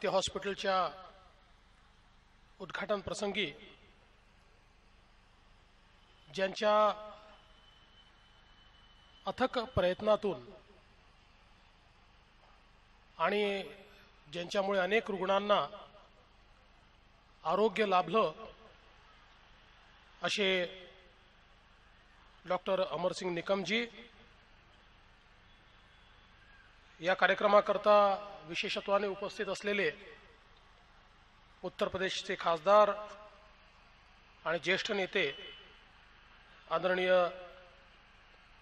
त्या हॉस्पिटलच्या उद्घाटन प्रसंगी ज्यांच्या अथक प्रयत्नातून आणि ज्यांच्यामुळे अनेक रुग्णांना आरोग्य लाभलं असे डॉक्टर अमरसिंग निकमजी या कार्यक्रमाकरता विशेषत्वाने उपस्थित असलेले उत्तर प्रदेशचे खासदार आणि ज्येष्ठ नेते आदरणीय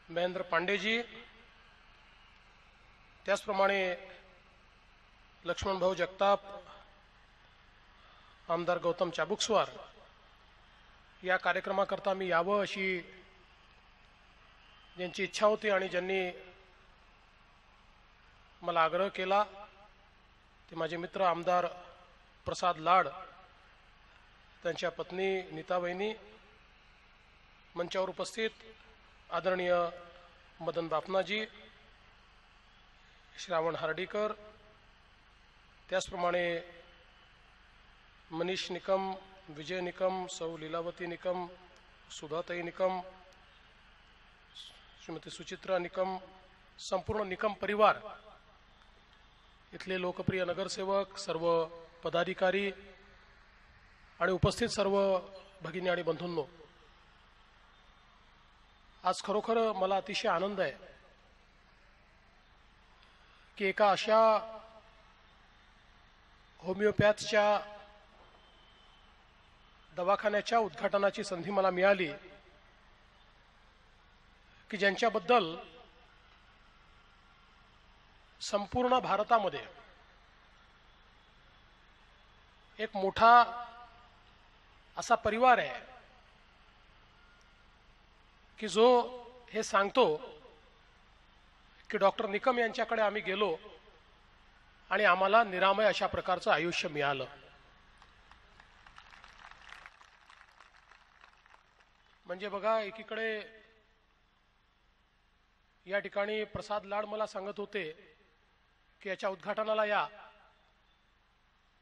महेंद्र पांडेजी, त्याचप्रमाणे लक्ष्मणभाऊ जगताप, आमदार गौतम चाबुकस्वार या कार्यक्रमाकरता मी यावं अशी ज्यांची इच्छा होती आणि ज्यांनी मला आग्रह केला ते माझे मित्र आमदार प्रसाद लाड, त्यांच्या पत्नी नीता वहिनी, मंचावर उपस्थित आदरणीय मदन बापनाजी, श्रावण हार्डीकर, त्याचप्रमाणे मनीष निकम, विजय निकम, सौ लीलावती निकम, सुधाताई निकम, श्रीमती सुचित्रा निकम, संपूर्ण निकम परिवार, इथले लोकप्रिय नगरसेवक, सर्व पदाधिकारी आणि उपस्थित सर्व भगिनी आणि बंधूंनो, आज खरोखर मला अतिशय आनंद आहे की एका अशा होमिओपॅथच्या दवाखान्याच्या उद्घाटनाची संधी मला मिळाली की ज्यांच्याबद्दल संपूर्ण भारतामध्ये एक मोठा असा परिवार आहे की जो हे सांगतो की डॉक्टर निकम यांच्याकडे आम्ही गेलो आणि आम्हाला निरामय अशा प्रकारचं आयुष्य मिळालं. म्हणजे बघा, एकीकडे या ठिकाणी प्रसाद लाड मला सांगत होते की याच्या उद्घाटनाला या.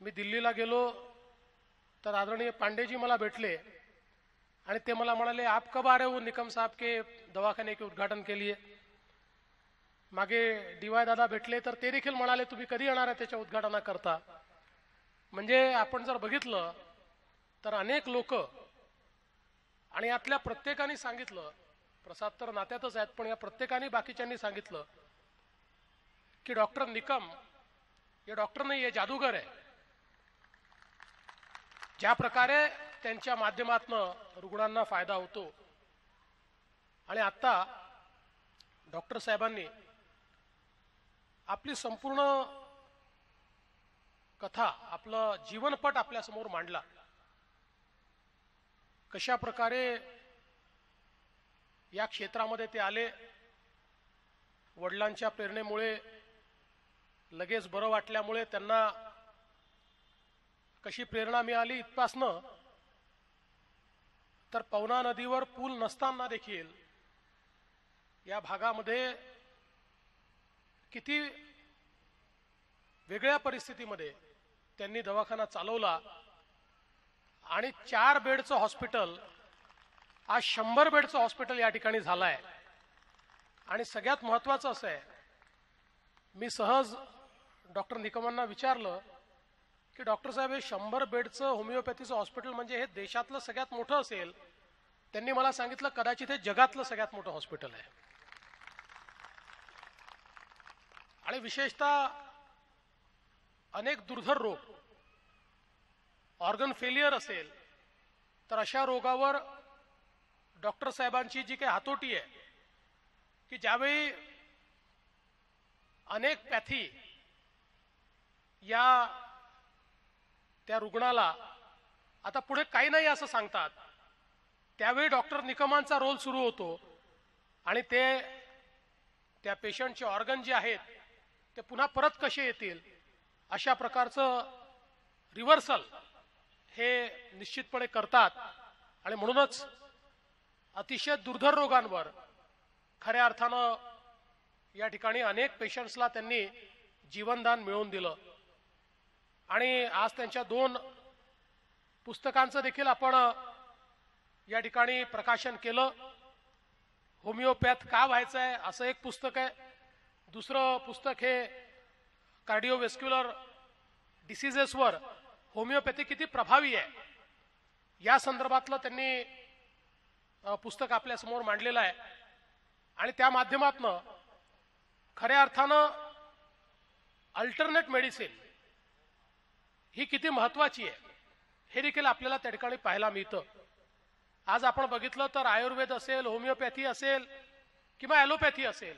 मी दिल्लीला गेलो तर आदरणीय पांडेजी मला भेटले आणि ते मला म्हणाले, आप कब आ रहे हो निकम साहब के दवाखाने के उद्घाटन के लिए. मागे डीवाय दादा भेटले तर ते देखील म्हणाले, तुम्ही कधी येणार आहे त्याच्या उद्घाटनाकरता. म्हणजे आपण जर बघितलं तर अनेक लोक आणि यातल्या प्रत्येकाने सांगितलं, प्रसाद तर नात्यातच आहेत पण या प्रत्येकाने बाकीच्यांनी सांगितलं की डॉक्टर निकम हे डॉक्टर नाही, हे जादूगर आहे. ज्या प्रकारे त्यांच्या माध्यमातून रुग्णांना फायदा होतो. आणि आता डॉक्टर साहेबांनी आपली संपूर्ण कथा, आपलं जीवनपट आपल्या समोर मांडला. कशा प्रकारे या क्षेत्रामध्ये ते आले, वडिलांच्या प्रेरणेमुळे, लगेच बरं वाटल्यामुळे त्यांना कशी प्रेरणा मिळाली इथपासनं तर पवना नदीवर पूल नसताना देखील या भागामध्ये किती वेगळ्या परिस्थितीमध्ये त्यांनी दवाखाना चालवला आणि 4 बेडचं हॉस्पिटल आज 100 बेडचं हॉस्पिटल या ठिकाणी झालंय. आणि सगळ्यात महत्त्वाचं असं आहे, मी सहज डॉक्टर निकमांना विचारलं की डॉक्टर साहेब, हे 100 बेडचं होमिओपॅथीचं हॉस्पिटल म्हणजे हे देशातलं सगळ्यात मोठं असेल. त्यांनी मला सांगितलं, कदाचित हे जगातलं सगळ्यात मोठं हॉस्पिटल आहे. आणि विशेषतः अनेक दुर्धर रोग, ऑर्गन फेलियर असेल तर अशा रोगावर डॉक्टर साहेबांची जी काही हातोटी आहे की ज्यावेळी अनेक पॅथी या त्या रुग्णाला आता पुढे काही नाही असं सांगतात, त्यावेळी डॉक्टर निकमांचा रोल सुरू होतो आणि ते त्या पेशंटचे ऑर्गन जे आहेत ते पुन्हा परत कसे येतील अशा प्रकारचं रिव्हर्सल हे निश्चितपणे करतात. आणि म्हणूनच अतिशय दुर्धर रोगांवर खऱ्या अर्थानं या ठिकाणी अनेक पेशंट्सला त्यांनी जीवनदान मिळवून दिलं. आणि आज त्यांच्या 2 पुस्तकांचं देखील आपण या ठिकाणी प्रकाशन केलं. होमिओपॅथ का व्हायचं आहे असं एक पुस्तक आहे. दुसरं पुस्तक हे कार्डिओव्हेस्क्युलर डिसीजेसवर होमिओपॅथी किती प्रभावी आहे या संदर्भातलं त्यांनी पुस्तक आपल्या समोर मांडलेलं आहे. आणि त्या माध्यमातून खऱ्या अर्थानं अल्टरनेट मेडिसिन ही किती महत्वाची आहे हे देखील आपल्याला त्या ठिकाणी पाहायला मिळतं. आज आपण बघितलं तर आयुर्वेद असेल, होमिओपॅथी असेल किंवा ॲलोपॅथी असेल,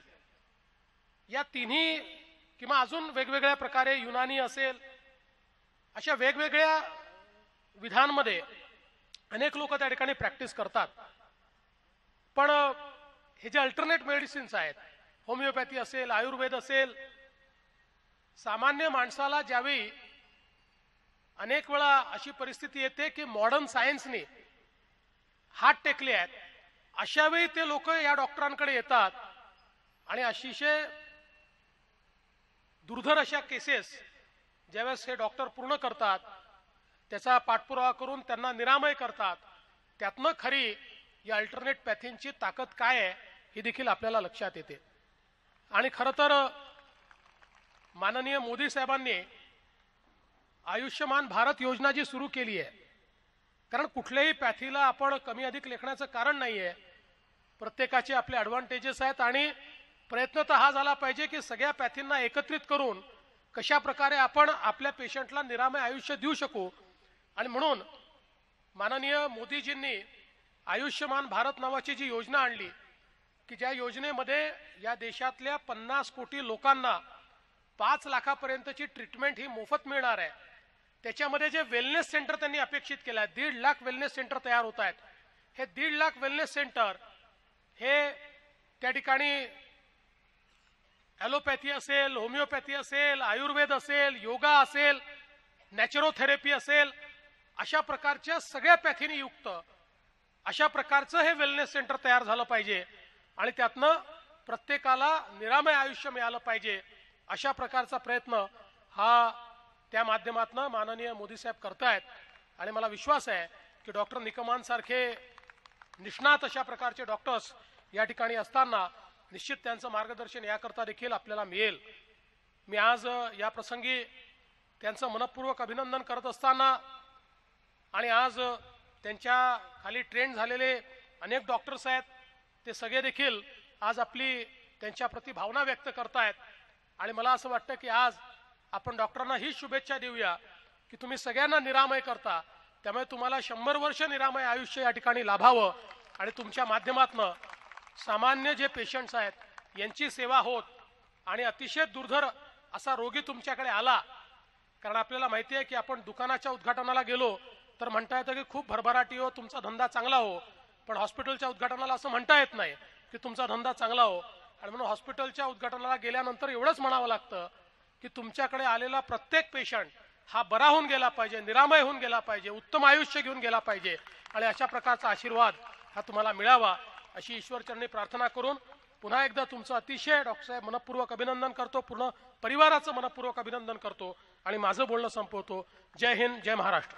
या तिन्ही किंवा अजून वेगवेगळ्या प्रकारे युनानी असेल, अशा वेगवेगळ्या विधांमध्ये अनेक लोक त्या ठिकाणी प्रॅक्टिस करतात. पण हे जे अल्टरनेट मेडिसिन्स आहेत, होमिओपॅथी असेल, आयुर्वेद असेल, सामान्य माणसाला ज्यावेळी अनेक वेळा अशी परिस्थिती येते की मॉडर्न सायन्सने हात टेकले आहेत, अशा वेळी ते लोक या डॉक्टरांकडे येतात आणि अतिशय दुर्धर अशा केसेस ज्यावेळेस हे डॉक्टर पूर्ण करतात, त्याचा पाठपुरावा करून त्यांना निरामय करतात, त्यातनं खरी या अल्टरनेट पॅथींची ताकद काय आहे ही देखील आपल्याला लक्षात येते. आणि खरं तर माननीय मोदी साहेबांनी आयुष्यमान भारत योजना जी सुरू केली आहे, कारण कुठल्याही पॅथीला आपण कमी अधिक लेखण्याचं कारण नाहीये. प्रत्येकाचे आपले ॲडव्हान्टेजेस आहेत आणि प्रयत्न तर हा झाला पाहिजे की सगळ्या पॅथींना एकत्रित करून कशा प्रकारे आपण आपल्या पेशंटला निरामय आयुष्य देऊ शकू. आणि म्हणून माननीय मोदीजींनी आयुष्यमान भारत नावाची जी योजना आणली की ज्या योजनेमध्ये या देशातल्या 50 कोटी लोकांना 5 लाखापर्यंतची ट्रीटमेंट ही मोफत मिळणार आहे. त्याच्यामध्ये जे वेलनेस सेंटर त्यांनी अपेक्षित केलं आहे, 1.5 लाख वेलनेस सेंटर तयार होत आहेत. हे 1.5 लाख वेलनेस सेंटर हे त्या ठिकाणी ॲलोपॅथी असेल, होमिओपॅथी असेल, आयुर्वेद असेल, योगा असेल, नॅचरोथेरपी असेल, अशा प्रकारच्या सगळ्या पॅथीने युक्त अशा प्रकारचं हे वेलनेस सेंटर तयार झालं पाहिजे आणि त्यातनं प्रत्येकाला निरामय आयुष्य मिळालं पाहिजे. अशा प्रकारचा प्रयत्न हा त्या माध्यमातून माननीय मोदी साहेब करतायत. आणि मला विश्वास आहे की डॉक्टर निकमांसारखे निष्णात अशा प्रकारचे डॉक्टर्स या ठिकाणी असताना निश्चित त्यांचं मार्गदर्शन याकरता देखील आपल्याला मिळेल. मी आज या प्रसंगी त्यांचं मनपूर्वक अभिनंदन करत असताना आणि आज त्यांच्या खाली ट्रेन झालेले अनेक डॉक्टर्स आहेत, ते सगळे देखील आज आपली त्यांच्याप्रती भावना व्यक्त करतायत. आणि मला असं वाटतं की आज आपण डॉक्टरांना ही शुभेच्छा देऊया की तुम्ही सगळ्यांना निरामय करता, त्यामुळे तुम्हाला 100 वर्ष निरामय आयुष्य या ठिकाणी लाभावं आणि तुमच्या माध्यमातून सामान्य जे पेशंट्स आहेत यांची सेवा होत आणि अतिशय दुर्धर असा रोगी तुमच्याकडे आला. कारण आपल्याला माहिती आहे की आपण दुकानाच्या उद्घाटनाला गेलो तर म्हणता येतं की खूप भरभराटी हो, तुमचा धंदा चांगला हो, पण हॉस्पिटलच्या उद्घाटनाला असं म्हणता येत नाही की तुमचा धंदा चांगला हो. आणि म्हणून हॉस्पिटलच्या उद्घाटनाला गेल्यानंतर एवढंच म्हणावं लागतं की तुमच्याकडे आलेला प्रत्येक पेशंट हा बरा होऊन गेला पाहिजे, निरामय होऊन गेला पाहिजे, उत्तम आयुष्य घेऊन गेला पाहिजे आणि अशा प्रकारचा आशीर्वाद हा तुम्हाला मिळावा अशी ईश्वरचरणी प्रार्थना करून पुन्हा एकदा तुमचं अतिशय डॉक्टर साहेब मनपूर्वक अभिनंदन करतो, पूर्ण परिवाराचं मनपूर्वक अभिनंदन करतो आणि माझं बोलणं संपवतो. जय हिंद, जय महाराष्ट्र.